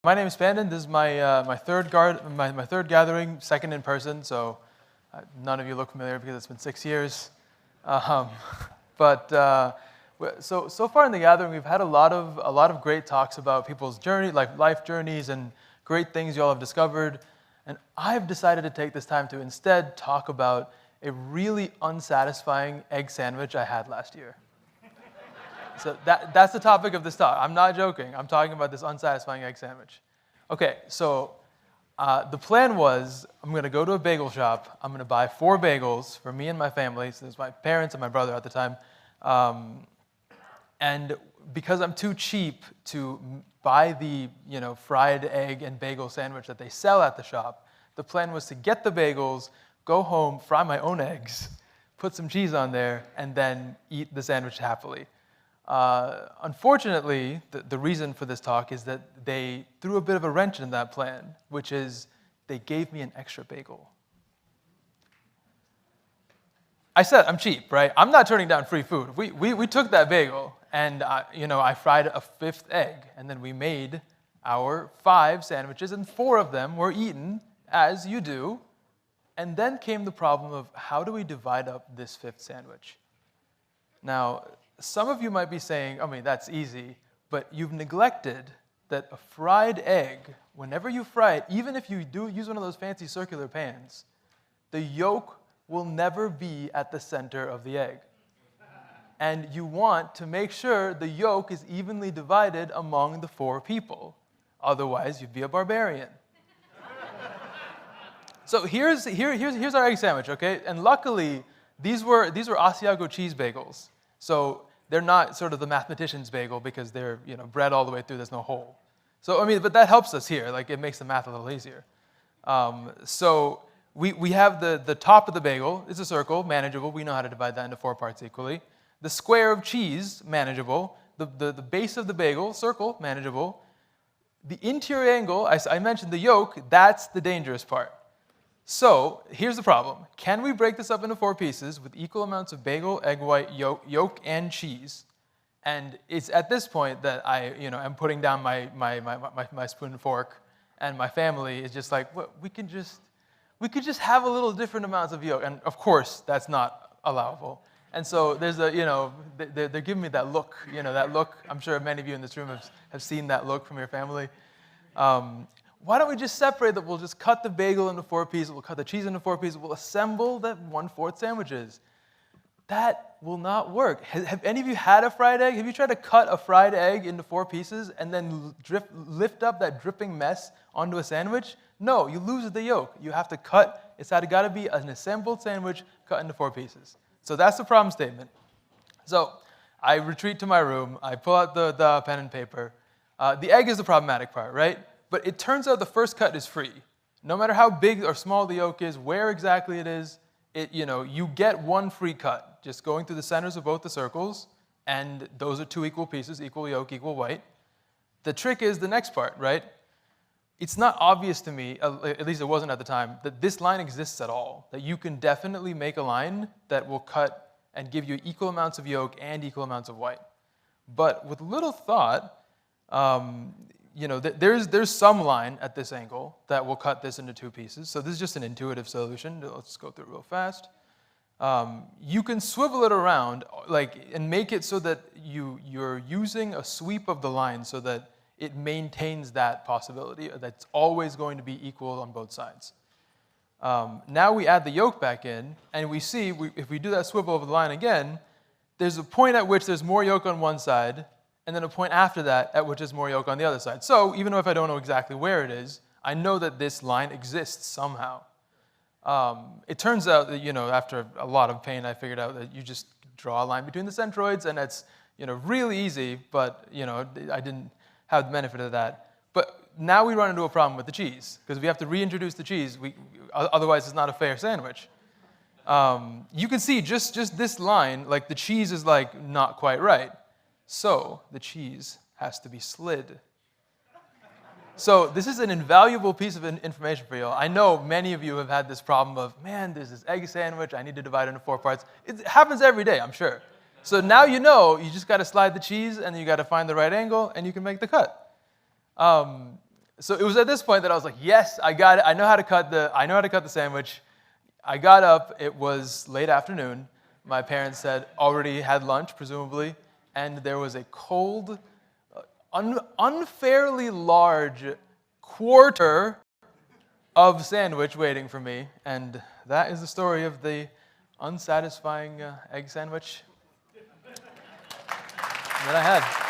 My name is Spandan. This is my third gathering, second in person. So none of you look familiar because it's been 6 years. Um, so far in the gathering, we've had a lot of great talks about people's journey, like life journeys, and great things you all have discovered. And I've decided to take this time to instead talk about a really unsatisfying egg sandwich I had last year. So that's the topic of this talk. I'm not joking. I'm talking about this unsatisfying egg sandwich. Okay, so the plan was I'm going to go to a bagel shop. I'm going to buy 4 bagels for me and my family. So there's my parents and my brother at the time. And because I'm too cheap to buy the fried egg and bagel sandwich that they sell at the shop, the plan was to get the bagels, go home, fry my own eggs, put some cheese on there, and then eat the sandwich happily. Unfortunately, the reason for this talk is that they threw a bit of a wrench in that plan, which is they gave me an extra bagel. I said I'm cheap, right? I'm not turning down free food. We took that bagel, and I fried a 5th egg, and then we made our 5 sandwiches, and 4 of them were eaten, as you do. And then came the problem of how do we divide up this 5th sandwich? Now, some of you might be saying, that's easy, but you've neglected that a fried egg, whenever you fry it, even if you do use one of those fancy circular pans, the yolk will never be at the center of the egg. And you want to make sure the yolk is evenly divided among the 4 people. Otherwise, you'd be a barbarian. So here's our egg sandwich, okay? And luckily, these were Asiago cheese bagels. So they're not sort of the mathematician's bagel because they're bread all the way through. There's no hole. So but that helps us here. Like it makes the math a little easier. So we have the top of the bagel is a circle, manageable. We know how to divide that into 4 parts equally. The square of cheese, manageable. The base of the bagel, circle, manageable. The interior angle, I mentioned the yolk. That's the dangerous part. So here's the problem. Can we break this up into 4 pieces with equal amounts of bagel, egg white, yolk, and cheese? And it's at this point that I'm putting down my spoon and fork, and my family is just like, well, we could just have a little different amounts of yolk. And of course, that's not allowable. And so there's they're giving me that look, that look. I'm sure many of you in this room have seen that look from your family. Why don't we just separate that? We'll just cut the bagel into 4 pieces. We'll cut the cheese into 4 pieces. We'll assemble the 1/4 sandwiches. That will not work. Have any of you had a fried egg? Have you tried to cut a fried egg into 4 pieces and then lift up that dripping mess onto a sandwich? No, you lose the yolk. You have to cut. It's got to be an assembled sandwich cut into 4 pieces. So that's the problem statement. So I retreat to my room. I pull out the pen and paper. The egg is the problematic part, right? But it turns out the first cut is free. No matter how big or small the yolk is, where exactly it is, you get 1 free cut, just going through the centers of both the circles, and those are 2 equal pieces, equal yolk, equal white. The trick is the next part, right? It's not obvious to me, at least it wasn't at the time, that this line exists at all, that you can definitely make a line that will cut and give you equal amounts of yolk and equal amounts of white. But with little thought, there's some line at this angle that will cut this into 2 pieces. So this is just an intuitive solution. Let's go through it real fast. You can swivel it around and make it so that you're using a sweep of the line so that it maintains that possibility. That's always going to be equal on both sides. Now we add the yolk back in, and we see if we do that swivel of the line again, there's a point at which there's more yolk on one side, and then a point after that at which is more yolk on the other side. So even though if I don't know exactly where it is, I know that this line exists somehow. It turns out that, after a lot of pain, I figured out that you just draw a line between the centroids, and it's, really easy, but, I didn't have the benefit of that. But now we run into a problem with the cheese, because we have to reintroduce the cheese. Otherwise, it's not a fair sandwich. You can see just this line, the cheese is, not quite right. So the cheese has to be slid. So this is an invaluable piece of information for you. I know many of you have had this problem of, man, there's this egg sandwich. I need to divide it into 4 parts. It happens every day, I'm sure. So now you just got to slide the cheese, and you got to find the right angle, and you can make the cut. So it was at this point that I was like, yes, I got it. I know how to cut the sandwich. I got up. It was late afternoon. My parents had already had lunch, presumably, and there was a cold, unfairly large quarter of sandwich waiting for me. And that is the story of the unsatisfying egg sandwich that I had.